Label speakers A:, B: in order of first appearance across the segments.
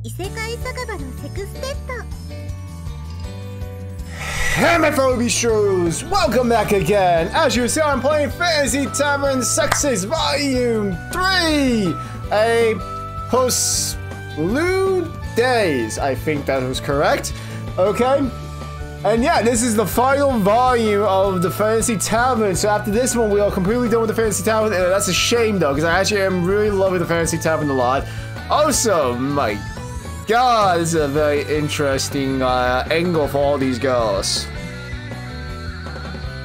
A: Hey my fellow beastros, welcome back again. As you see, I'm playing Fantasy Tavern Sextet Volume 3, a Postlude days. I think that was correct. Okay, and yeah, this is the final volume of the Fantasy Tavern. So after this one, we are completely done with the Fantasy Tavern. And that's a shame though, because I actually am really loving the Fantasy Tavern a lot. Also, my God, this is a very interesting angle for all these girls.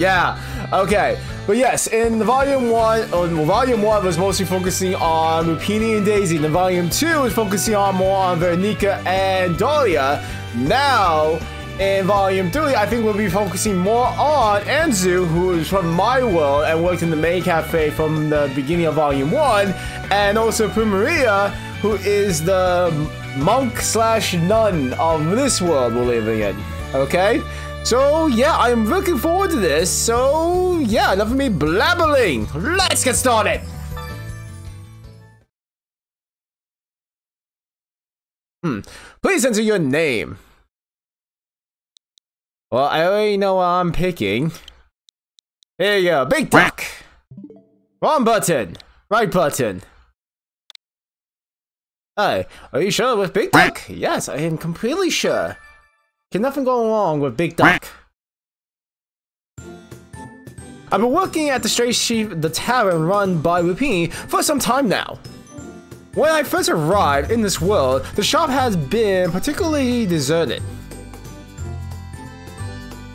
A: Yeah, okay. But yes, in the Volume 1, Volume 1 was mostly focusing on Lupini and Daisy. And then Volume 2 was focusing on more on Veronica and Dahlia. Now, in Volume 3, I think we'll be focusing more on Anzu, who is from my world and worked in the main cafe from the beginning of Volume 1. And also Pumaria, who is the monk/nun of this world we're living in. Okay? So yeah, I'm looking forward to this. So yeah, enough of me blabbering. Let's get started. Please enter your name. Well, I already know what I'm picking. Here you go, Big Duck. Wrong button. Right button. Hey, are you sure with Big Duck? Yes, I am completely sure. Can nothing go wrong with Big Duck? I've been working at the Stray Sheep, the tavern run by Lupini, for some time now. When I first arrived in this world, the shop has been particularly deserted.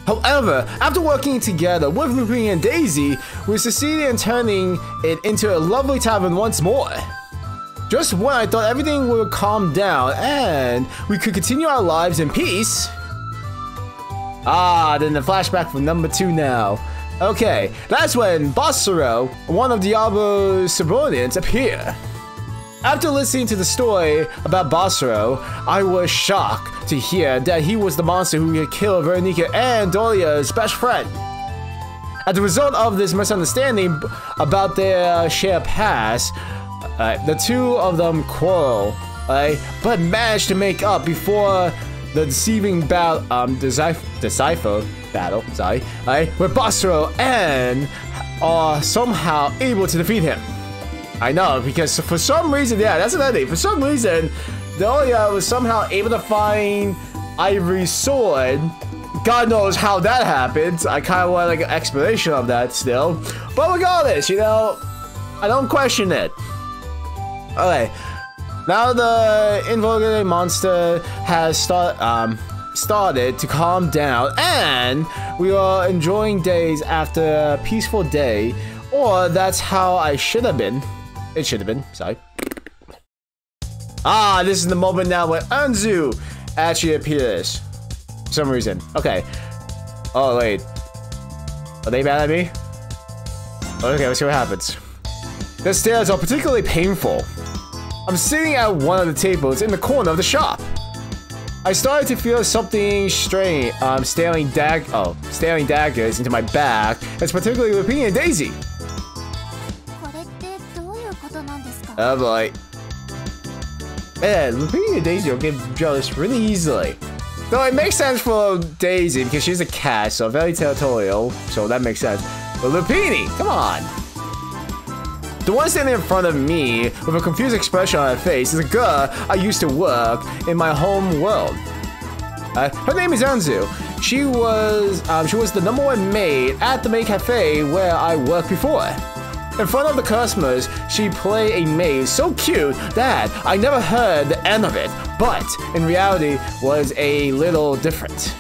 A: However, after working together with Lupini and Daisy, we succeeded in turning it into a lovely tavern once more. Just when I thought everything would calm down and we could continue our lives in peace. Then the flashback from number 2 now. Okay, that's when Basaro, one of Diablo's subordinates, appeared. After listening to the story about Basaro, I was shocked to hear that he was the monster who had killed Veronica and Dahlia's best friend. As a result of this misunderstanding about their shared past, the two of them quarrel, but managed to make up before the deceiving battle, decipher battle, with Basaro, and are somehow able to defeat him. I know, because for some reason, yeah, that's another thing. For some reason, Dahlia was somehow able to find Ivory's sword. God knows how that happened. I kind of want like an explanation of that still. But regardless, you know, I don't question it. Okay, now the invocated monster has started to calm down, and we are enjoying days after a peaceful day, or that's how I should have been. It should have been, sorry. This is the moment now when Anzu actually appears. For some reason. Okay. Oh, wait. Are they mad at me? Okay, let's see what happens. The stairs are particularly painful. I'm sitting at one of the tables in the corner of the shop. I started to feel something strange, staring daggers into my back. It's particularly Lupini and Daisy. Oh boy. Man, Lupini and Daisy will get jealous really easily. Though it makes sense for Daisy because she's a cat, so very territorial, so that makes sense. But Lupini, come on. The one standing in front of me with a confused expression on her face is a girl I used to work in my home world. Her name is Anzu. She was the #1 maid at the maid cafe where I worked before. In front of the customers, she played a maid so cute that I never heard the end of it, but in reality was a little different.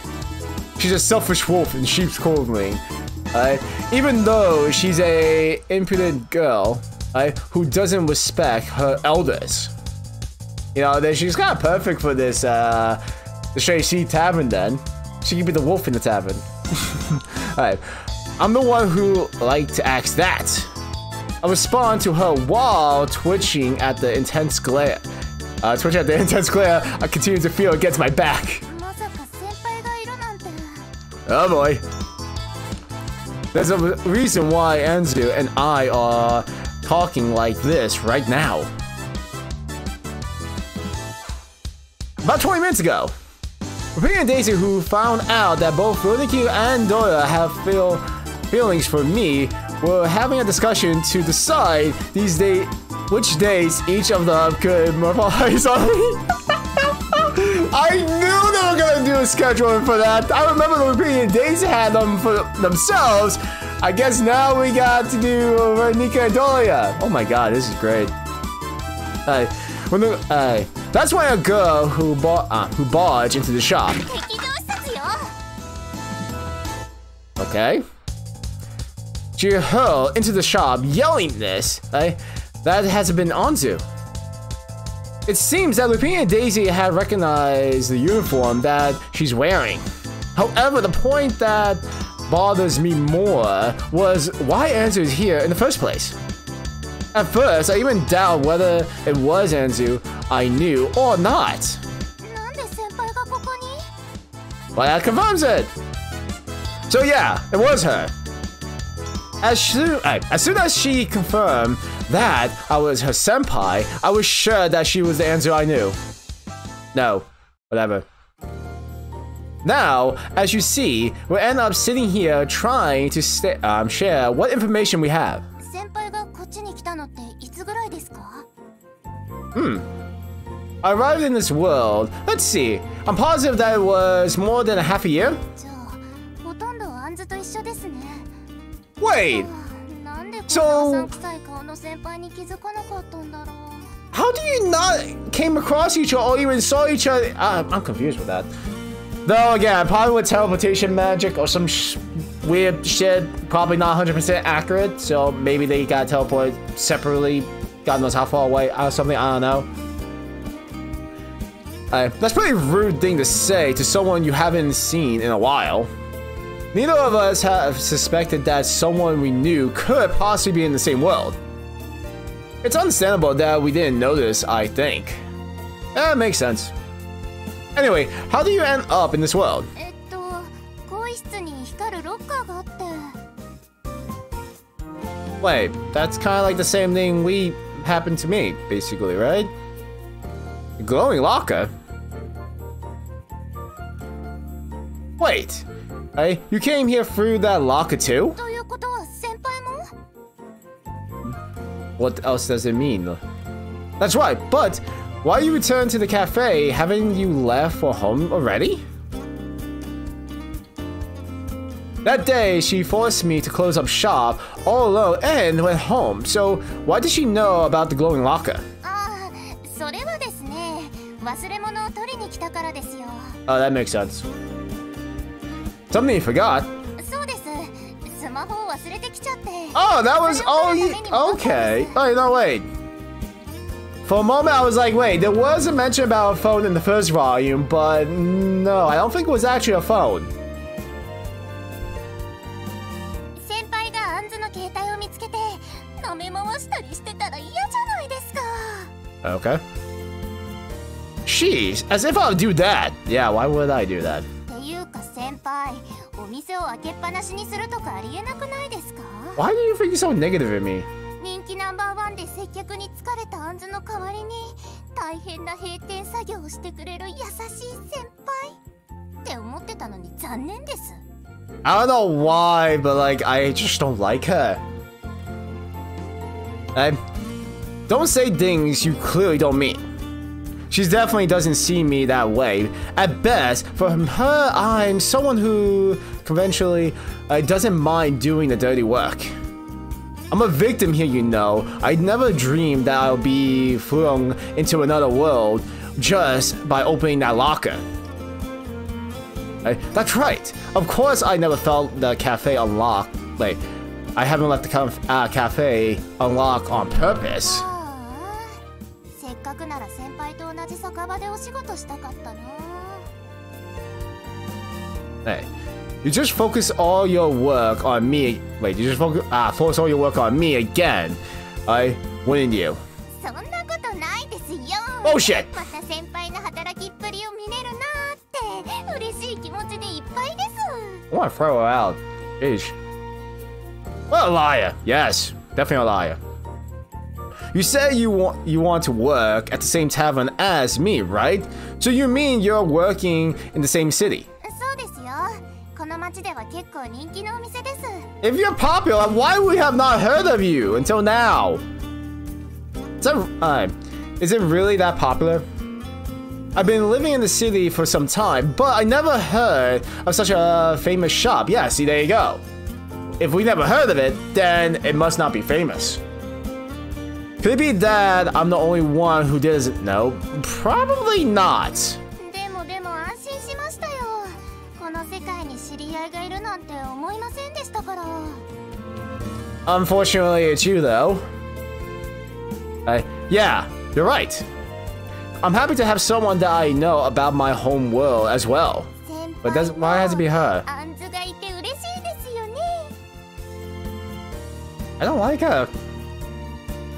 A: She's a selfish wolf in sheep's clothing. Even though she's a impudent girl, who doesn't respect her elders. You know, then she's kind of perfect for this, the Stray Sheep Tavern then. She could be the wolf in the tavern. Alright, I'm the one who liked to ask that. I respond to her while twitching at the intense glare. I continue to feel against my back. Oh boy. There's a reason why Anzu and I are talking like this right now. About 20 minutes ago, Lupin and Daisy, who found out that both Roniku and Dora have feelings for me, were having a discussion to decide which days each of them could mobilize on me. I knew they were gonna do a scheduling for that. I remember Lupin and Daisy had them for themselves. I guess now we got to do Roniku and Dora. Oh my god, this is great. That's why a girl who barged into the shop. Okay. She hurled into the shop, yelling this. That hasn't been onto. It seems that Lupin and Daisy had recognized the uniform that she's wearing. However, the point that bothers me more was why Anzu is here in the first place. At first, I even doubt whether it was Anzu I knew or not. But that confirms it. So yeah, it was her. As soon as she confirmed that I was her senpai, I was sure that she was the Anzu I knew. No, whatever. Now, as you see, we end up sitting here trying to share what information we have. I arrived in this world. Let's see. I'm positive that it was more than a half a year. Wait. So, how do you not came across each other or even saw each other? I'm confused with that. Though again, probably with teleportation magic or some weird shit, probably not 100% accurate. So maybe they got teleported separately. God knows how far away or something. I don't know. That's a pretty rude thing to say to someone you haven't seen in a while. Neither of us have suspected that someone we knew could possibly be in the same world. It's understandable that we didn't notice, I think. That makes sense. Anyway, how do you end up in this world? Wait, that's kind of like the same thing happened to me, basically, right? A glowing locker? Wait, you came here through that locker too? What else does it mean? That's right, but why you return to the cafe? Haven't you left for home already? That day, she forced me to close up shop all alone and went home. So why did she know about the glowing locker? Oh, that makes sense. Something you forgot. Oh, that was okay. Oh, no, wait. For a moment, I was like, wait, there was a mention about a phone in the first volume, but no, I don't think it was actually a phone. Okay. Jeez, as if I would do that. Yeah, why would I do that? Why do you think you're so negative at me? I don't know why, but like, I just don't like her. Don't say things you clearly don't mean. She definitely doesn't see me that way. At best, from her, I'm someone who conventionally doesn't mind doing the dirty work. I'm a victim here, you know. I never dreamed that I'll be thrown into another world just by opening that locker. That's right. Of course, I never felt the cafe unlocked. Like, I haven't let the cafe unlock on purpose. Hey, you just focus all your work on me. Wait, you just focus all your work on me again. Wouldn't you? Oh shit! I want to throw her out. Ish. What a liar. Yes, definitely a liar. You say you want to work at the same tavern as me, right? So you mean you're working in the same city? If you're popular, why we have not heard of you until now? Is it really that popular? I've been living in the city for some time, but I never heard of such a famous shop. Yeah, see, there you go. If we never heard of it, then it must not be famous. Could it be that I'm the only one who doesn't know? Probably not. Unfortunately, it's you, though. Yeah, you're right. I'm happy to have someone that I know about my home world as well. But why has it be her? I don't like her.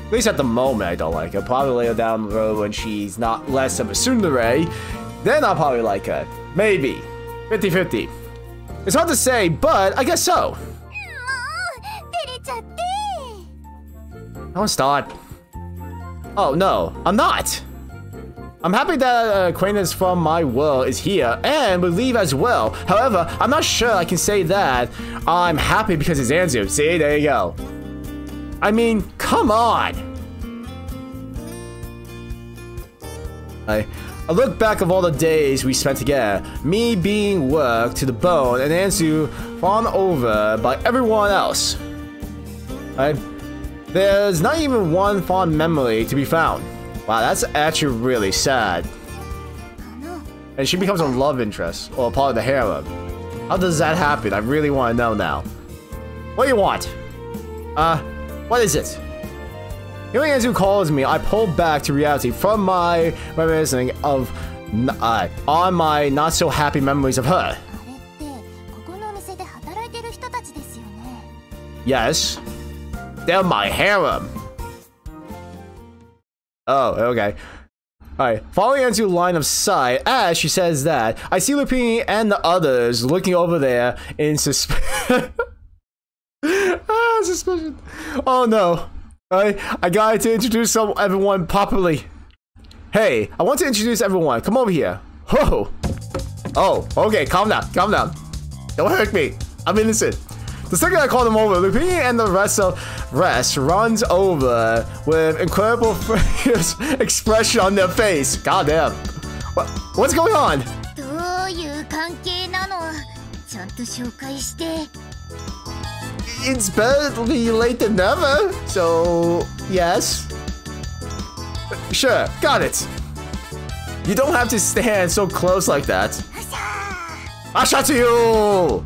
A: At least at the moment, I don't like her. Probably later down the road when she's not less of a tsundere, then I'll probably like her. Maybe. 50-50. It's hard to say, but I guess so. Don't start. Oh, no, I'm not. I'm happy that acquaintance from my world is here and would leave as well. However, I'm not sure I can say that I'm happy because it's Anzu. See, there you go. I mean, come on. I look back of all the days we spent together, me being worked to the bone and Anzu fawned over by everyone else. There's not even one fond memory to be found. Wow, that's actually really sad. And she becomes a love interest, or a part of the harem. How does that happen? I really want to know now. What do you want? What is it? Hearing Anzu calls me, I pull back to reality from my reminiscing of on my not so happy memories of her. Yes. They're my harem. Oh, okay. Alright, following Anzu's line of sight, as she says that, I see Lupini and the others looking over there in suspicion. Suspicion. Oh no. I got to introduce everyone properly. Hey, I want to introduce everyone. Come over here. Whoa. Oh, okay, calm down, calm down. Don't hurt me. I'm innocent. The second I call them over, Lupini and the rest runs over with incredible expression on their face. God damn. What's going on? It's better to be late than never. So, yes. Sure, got it. You don't have to stand so close like that. Asha to you!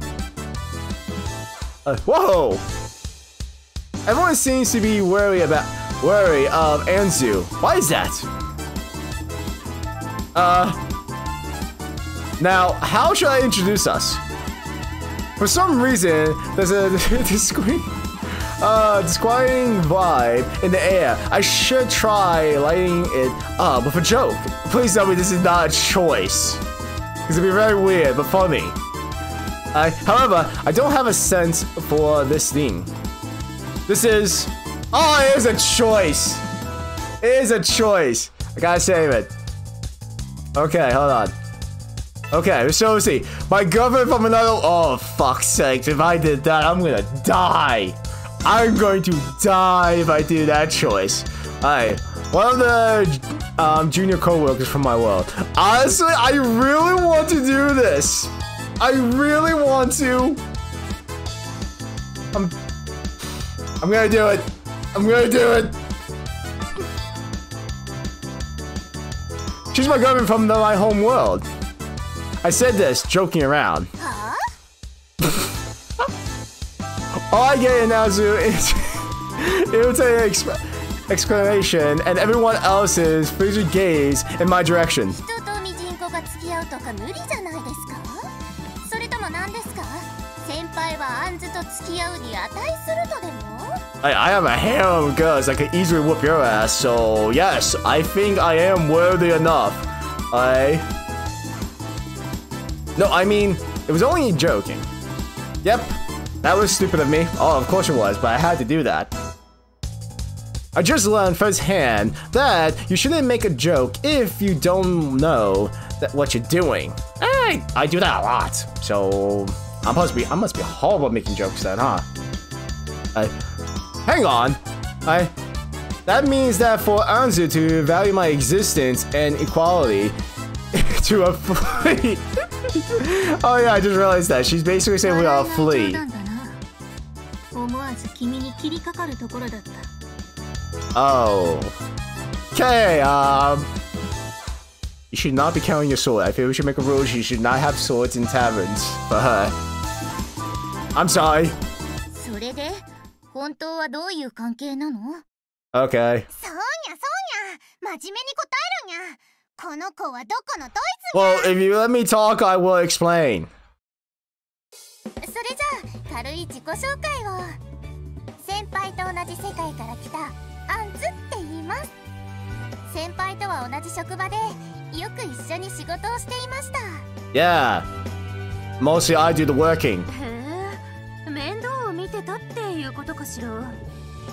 A: Whoa! Everyone seems to be wary of Anzu. Why is that? Now, how should I introduce us? For some reason, there's a disquieting vibe in the air. I should try lighting it up with a joke. Please tell me this is not a choice. This would be very weird, but funny. However, I don't have a sense for this thing. This is... Oh, it is a choice! It is a choice! I gotta save it. Okay, hold on. Okay, so let's see. My girlfriend from another... Oh, fuck's sake. If I did that, I'm gonna die. I'm going to die if I do that choice. Alright. One of the junior co-workers from my world. Honestly, I really want to do this. I really want to. I'm gonna do it. I'm gonna do it. She's my girlfriend from my home world. I said this joking around. Huh? All I get in Anzu is irritating exclamation and everyone else's frigid gaze in my direction. I have a harem of girls that could easily whoop your ass, so yes, I think I am worthy enough. No, I mean, it was only joking. Yep, that was stupid of me. Oh, of course it was, but I had to do that. I just learned firsthand that you shouldn't make a joke if you don't know what you're doing. I do that a lot, so I must be horrible at making jokes then, huh? Hang on. That means that for Anzu to value my existence and equality to a flea. Oh yeah, I just realized that. She's basically saying we are a flea. Oh. Okay, you should not be carrying your sword. I feel we should make a rule. She should not have swords in taverns for her. I'm sorry. Okay. Well, if you let me talk, I will explain. Yeah. Mostly I do the working.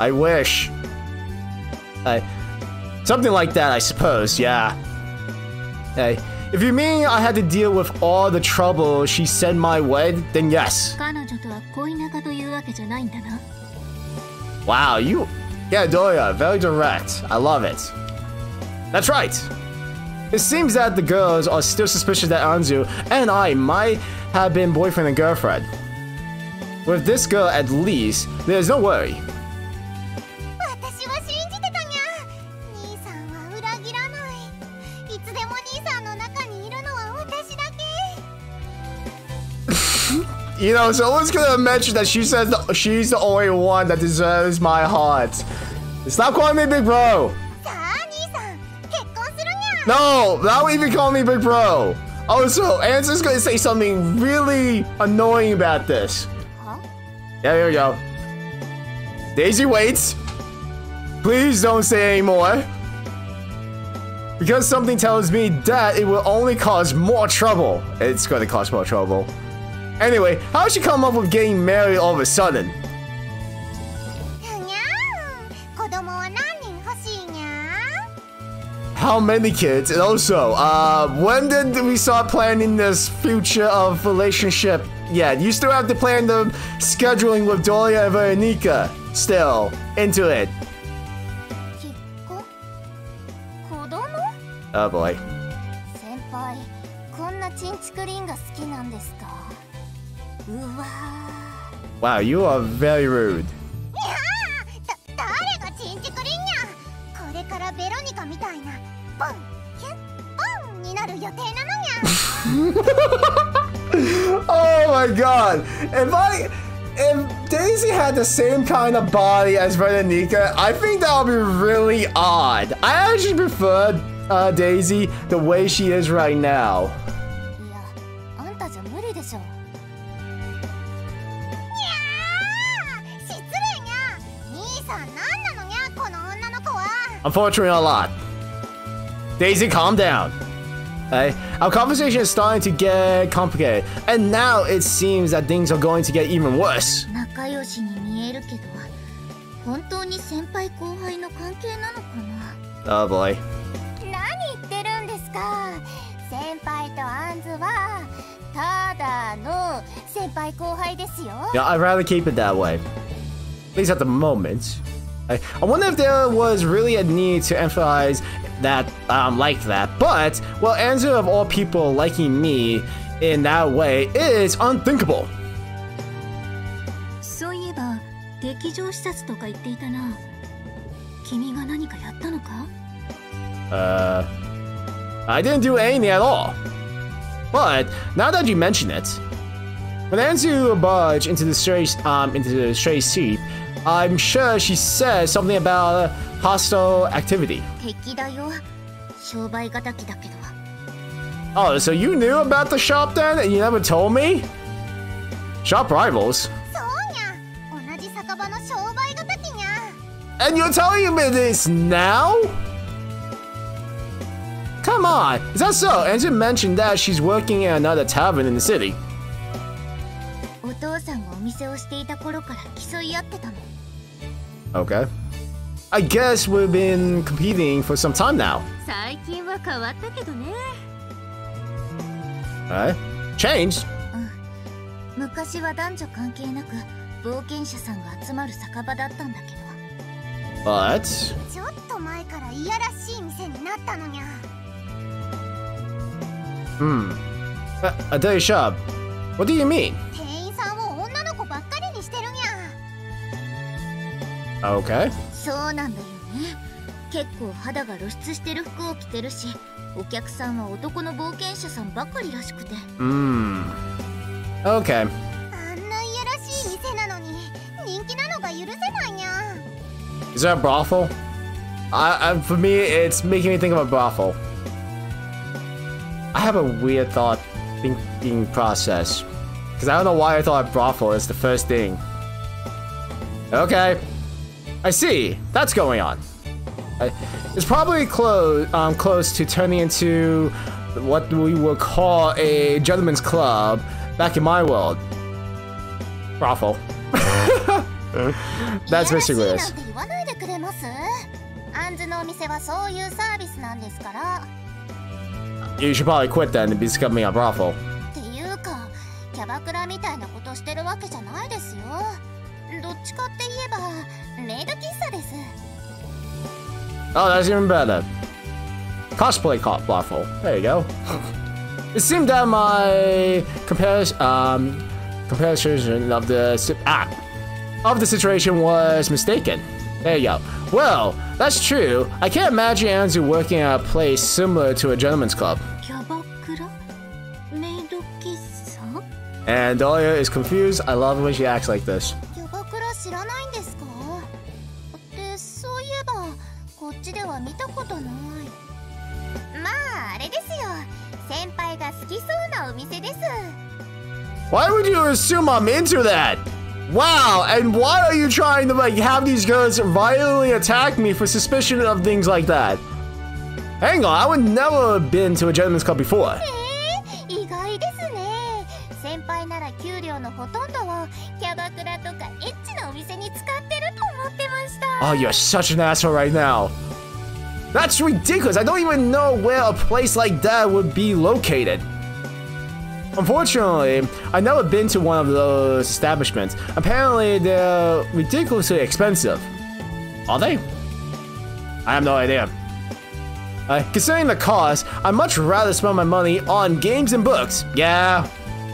A: I wish. Something like that, I suppose, yeah. Hey, if you mean I had to deal with all the trouble she sent my way, then yes. Wow, yeah, Doya, very direct. I love it. That's right. It seems that the girls are still suspicious that Anzu and I might have been boyfriend and girlfriend. With this girl, at least, there's no worry. You know, someone's gonna mention that she says she's the only one that deserves my heart. Stop calling me big bro. No, not even call me big bro. Also, Anzu's gonna say something really annoying about this. Yeah, here we go. Daisy waits. Please don't say any more. Because something tells me that it will only cause more trouble. It's gonna cause more trouble. Anyway, how'd she come up with getting married all of a sudden? How many kids? And also, when did we start planning this future of relationship? Yeah, you still have to plan the scheduling with Dolia and Veronica. Still, into it. Oh boy. Wow, you are very rude. Oh my god! If Daisy had the same kind of body as Veronica, I think that would be really odd. I actually prefer Daisy the way she is right now. Unfortunately, a lot. Daisy, calm down. Our conversation is starting to get complicated, and now it seems that things are going to get even worse. Oh boy. Yeah, I'd rather keep it that way. At least at the moment. I wonder if there was really a need to emphasize that like that, but well, Anzu of all people liking me in that way is unthinkable. I didn't do anything at all. But now that you mention it, when Anzu barged into the stray sheep, I'm sure she said something about hostile activity. Oh, so you knew about the shop then and you never told me? Shop rivals? And you're telling me this now? Come on, is that so? Anzu mentioned that she's working in another tavern in the city. Okay. I guess we've been competing for some time now. Alright. Changed?
B: 昔は男女関係なく冒険者さんが集まる酒場だったんだけど。
A: But
B: ちょっと前からいやらしい店になったのにゃ。
A: A dirty shop. What do you mean?
B: 店員さんを女の子ばっかりにしてるにゃ。
A: Okay.
B: そうなんだよね。結構肌が露出してる服を着てるし、お客さんは男の冒険者さんばかりらしくて。
A: Okay.
B: あんないやらしい店なのに人気なのが許せないにゃ。
A: Is that a brothel? For me, it's making me think of a brothel. I have a weird thought thinking process. Because I don't know why I thought a brothel is the first thing. Okay. I see. That's going on. It's probably close to turning into what we would call a gentleman's club back in my world. Brothel. That's basically it. You should probably quit then and become a brothel. Oh, that's even better. Cosplay brothel. There you go. It seemed that my comparison of the situation was mistaken. There you go. Well, that's true. I can't imagine Anzu working at a place similar to a gentleman's club. And Dahlia is confused. I love when she acts like this. Why would you assume I'm into that? Wow, and why are you trying to like have these girls violently attack me for suspicion of things like that? Hang on, I would never have been to a gentleman's club before. Oh, you're such an asshole right now. That's ridiculous. I don't even know where a place like that would be located. Unfortunately, I've never been to one of those establishments. Apparently, they're ridiculously expensive. Are they? I have no idea. Considering the cost, I'd much rather spend my money on games and books. Yeah,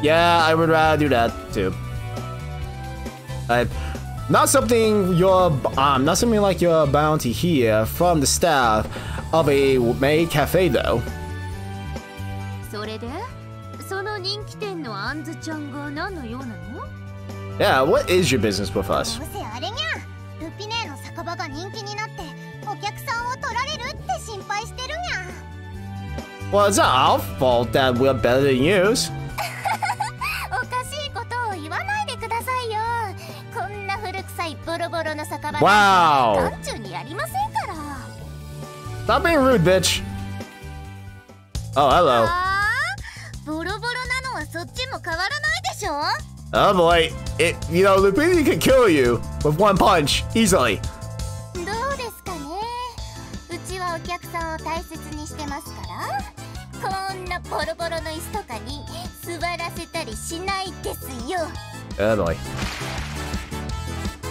A: I would rather do that too. Not something like you're bound to hear from the staff of a maid cafe, though. Yeah, what is your business with us? Well, it's not our fault that we're better than you. Wow! Stop being rude, bitch. Oh, hello. Oh boy, Lupini can kill you with one punch, easily. Oh boy.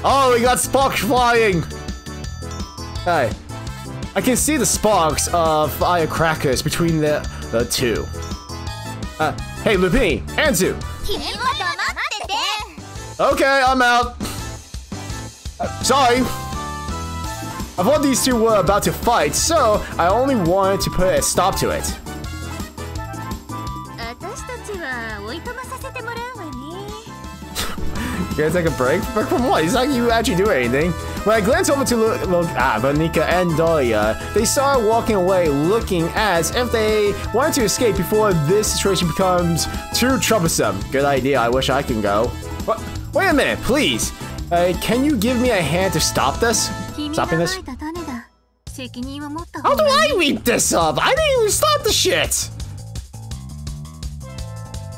A: Oh, we got sparks flying! Hey, I can see the sparks of firecrackers between the two. Hey, Lupini, Anzu! Okay, I'm out. Sorry. I thought these two were about to fight, so I only wanted to put a stop to it. You gonna take a break? Break from what? It's not like you actually do anything. When I glanced over to Veronica and Dahlia, they started walking away looking as if they wanted to escape before this situation becomes too troublesome. Good idea, I wish I can go. What? Wait a minute, please. Can you give me a hand to stop this? Stopping this? How do I read this up? I didn't even start the shit!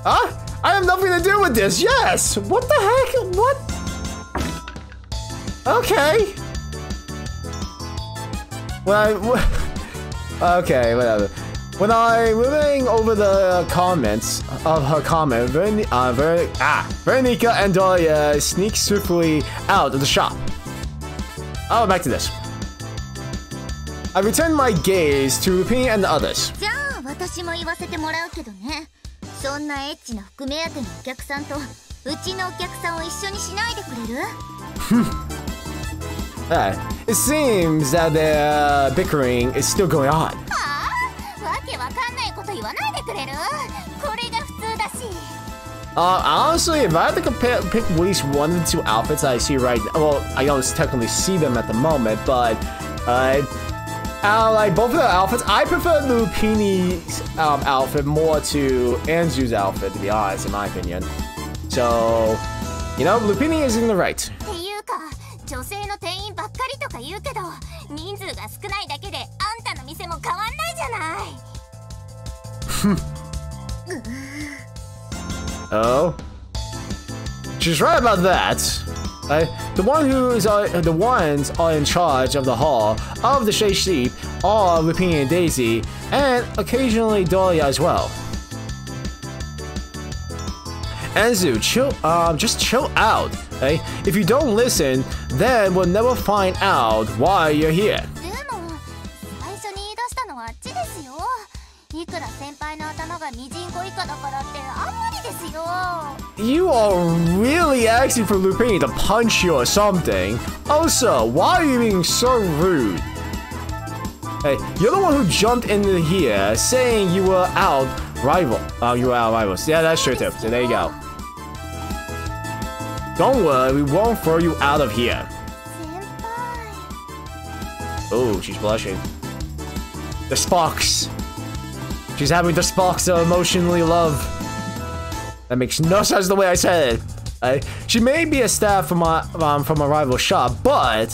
A: Huh? I have nothing to do with this, yes! What the heck? What? Okay. Okay, whatever. When I'm moving over the comments of her comment, Veronica and Dahlia sneak swiftly out of the shop. Oh, back to this. I return my gaze to Lupin and the others.
B: じゃあ私も言わせてもらうけどね。そんなエッチな服目当てのお客さんとうちのお客さんを一緒にしないでくれる？
A: It seems that their bickering is still going on.
B: わけわかんないこと言わないでくれる？これが普通だし。
A: Honestly, if I had to pick at least one of the two outfits I see right now, well, I don't technically see them at the moment, but like both of the outfits, I prefer Lupini's outfit more to Anzu's outfit, to be honest, in my opinion. So, you know, Lupini is in the right.
B: っていうか、女性の店員ばっかりとか言うけど、人数が少ないだけであんたの店も変わんないじゃない。
A: Oh, she's right about that. The ones are in charge of the hall of the Shay Sheep are Lupin and Daisy, and occasionally Dahlia as well. Anzu, just chill out. If you don't listen, then we'll never find out why you're here.
B: でも、最初に言い出したのはあっちですよ。いくら先輩の頭がミジンコ以下だからってあんまりですよ。
A: You are really asking for Lupin to punch you or something. Also, why are you being so rude? Hey, you're the one who jumped into here saying you were out you were out rivals. Yeah, that's true too. So there you go. Don't worry, we won't throw you out of here. Oh, she's blushing. The sparks. She's having the sparks of emotionally love. That makes no sense the way I said it. She may be a staff from a rival shop, but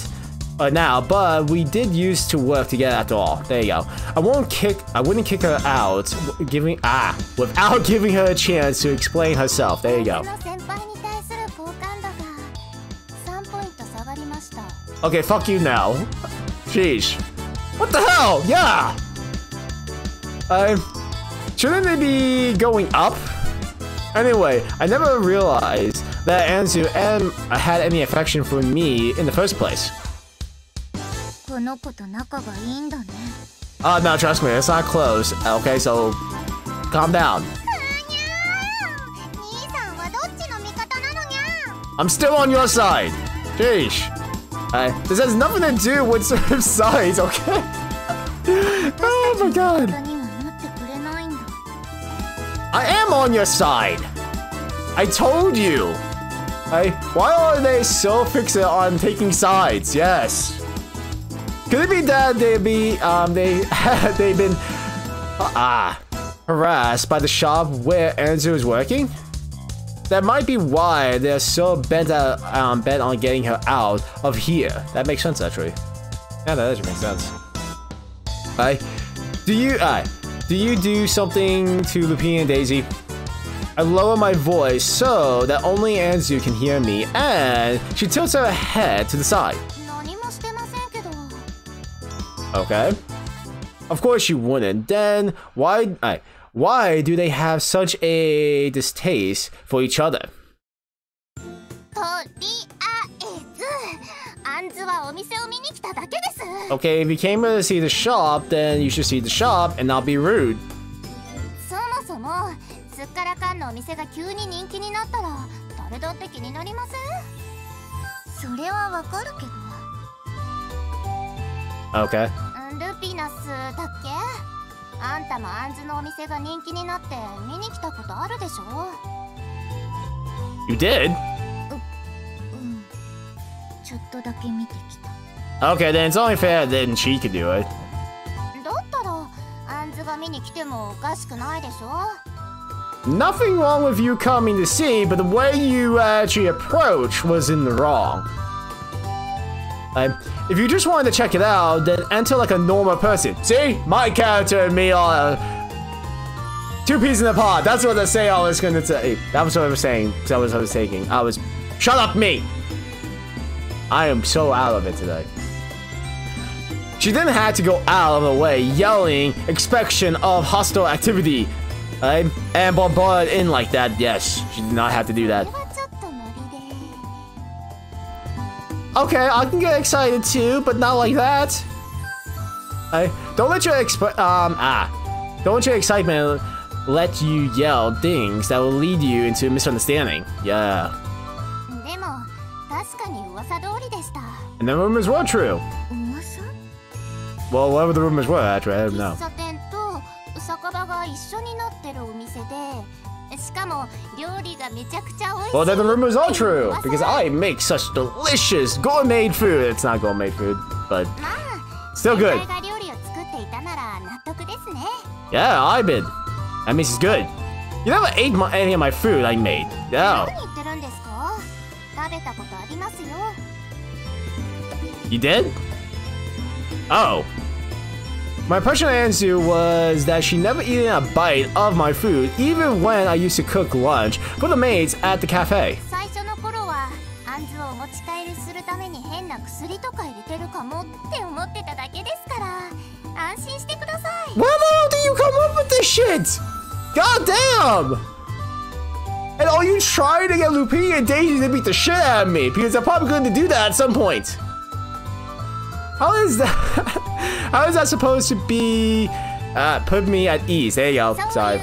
A: we did used to work together after all. There you go. I wouldn't kick her out without giving her a chance to explain herself. There you go. Okay, fuck you now. Sheesh. What the hell? Yeah. Shouldn't they be going up? Anyway, I never realized that Anzu had any affection for me in the first place. No, trust me, it's not close. Okay, so calm down. I'm still on your side. Sheesh. This has nothing to do with sides, okay? Oh my god. I am on your side. I told you. Why are they so fixated on taking sides? Yes. Could it be that they've been harassed by the shop where Anzu is working? That might be why they're so bent on getting her out of here. That makes sense, actually. Yeah, that does make sense. Do you do something to Lupin and Daisy? I lower my voice so that only Anzu can hear me, and she tilts her head to the side. Okay. Of course you wouldn't. Then why do they have such a distaste for each other? Okay, if you came here to see the shop, then you should see the shop and not be rude. Okay. You did? Okay, then it's only fair that she could do it. Nothing wrong with you coming to see, but the way you actually approached was in the wrong. If you just wanted to check it out, then enter like a normal person. See? My character and me are two peas in a pod. That's what I say I was gonna say. That was what I was saying. That was what I was taking. Shut up, me! I am so out of it today. She didn't have to go out of the way yelling expression of hostile activity, right? And bombard in like that. Yes, she did not have to do that. Okay, I can get excited too, but not like that. Don't let your excitement let you yell things that will lead you into a misunderstanding. Yeah. And the rumors were true. Well, whatever the rumors were, actually, I don't know. Well, then the rumors are true, because I make such delicious gourmet food. It's not gourmet food, but still good. Yeah, I bid. That means it's good. You never ate any of my food I made. No. You did? Oh. My impression of Anzu was that she never eaten a bite of my food, even when I used to cook lunch for the maids at the cafe. What the hell do you come up with this shit? God damn! And are you trying to get Lupini and Daisy to beat the shit out of me? Because they're probably going to do that at some point. How is that? How is that supposed to be put me at ease? There you go. Sorry.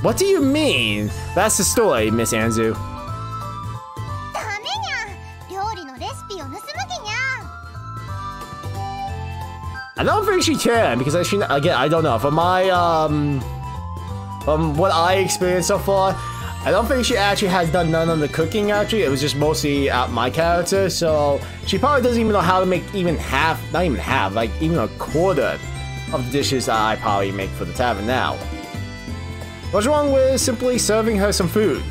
A: What do you mean? That's the story, Miss Anzu. I don't think she can, because I don't know. From my from what I experienced so far, I don't think she actually has done none of the cooking. Actually, it was just mostly my character, so she probably doesn't even know how to make even half, not even half, like even a quarter of the dishes that I probably make for the tavern now. What's wrong with simply serving her some food?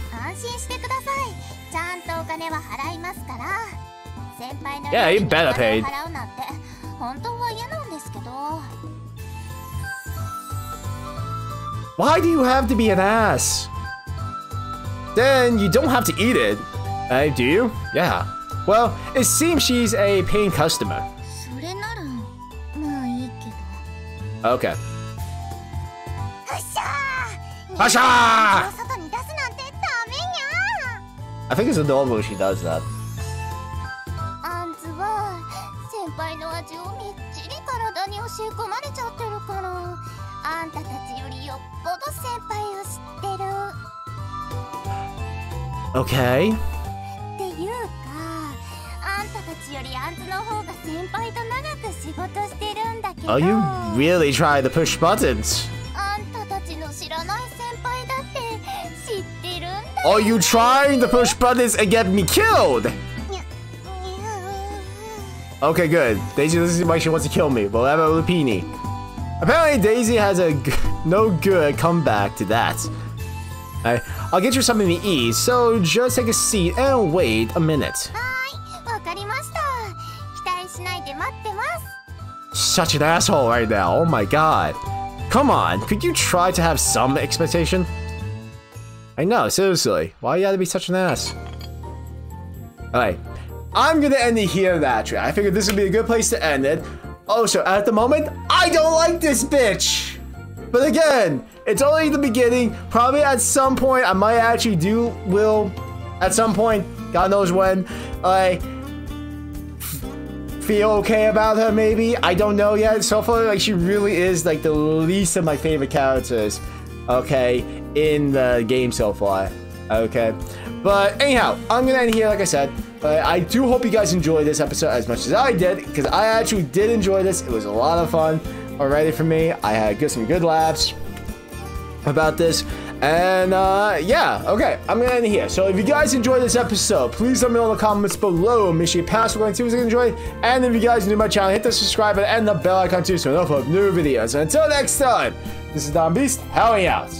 A: Yeah, you better paid. Why do you have to be an ass? Then you don't have to eat it. Do you? Yeah. Well, it seems she's a paying customer. Okay. Hasha! I think it's adorable she does that. Okay. Are you really trying to push buttons? Are you trying to push buttons and get me killed? Okay, good. Daisy doesn't seem like she wants to kill me, but what about Lupini? Apparently, Daisy has a no good comeback to that. I'll get you something to eat, so just take a seat and wait a minute. Such an asshole right now, oh my god. Come on, could you try to have some expectation? I know, seriously, why you gotta be such an ass? Alright, I'm gonna end it here naturally. I figured this would be a good place to end it. Also, at the moment, I don't like this bitch! But again, it's only the beginning. Probably at some point, I might actually will, at some point, God knows when, feel okay about her, maybe. I don't know yet. So far, like, she really is, like, the least of my favorite characters, okay, in the game so far, okay? But anyhow, I'm gonna end here, like I said. I do hope you guys enjoyed this episode as much as I did, because I actually did enjoy this. It was a lot of fun already for me. I had some good laughs about this. And yeah, okay, I'm gonna end it here. So if you guys enjoyed this episode, please let me know in the comments below. Make sure you pass what you enjoyed. And if you guys are new to my channel, hit the subscribe button and the bell icon too so you know of new videos. And until next time, this is DomBeast, howling out.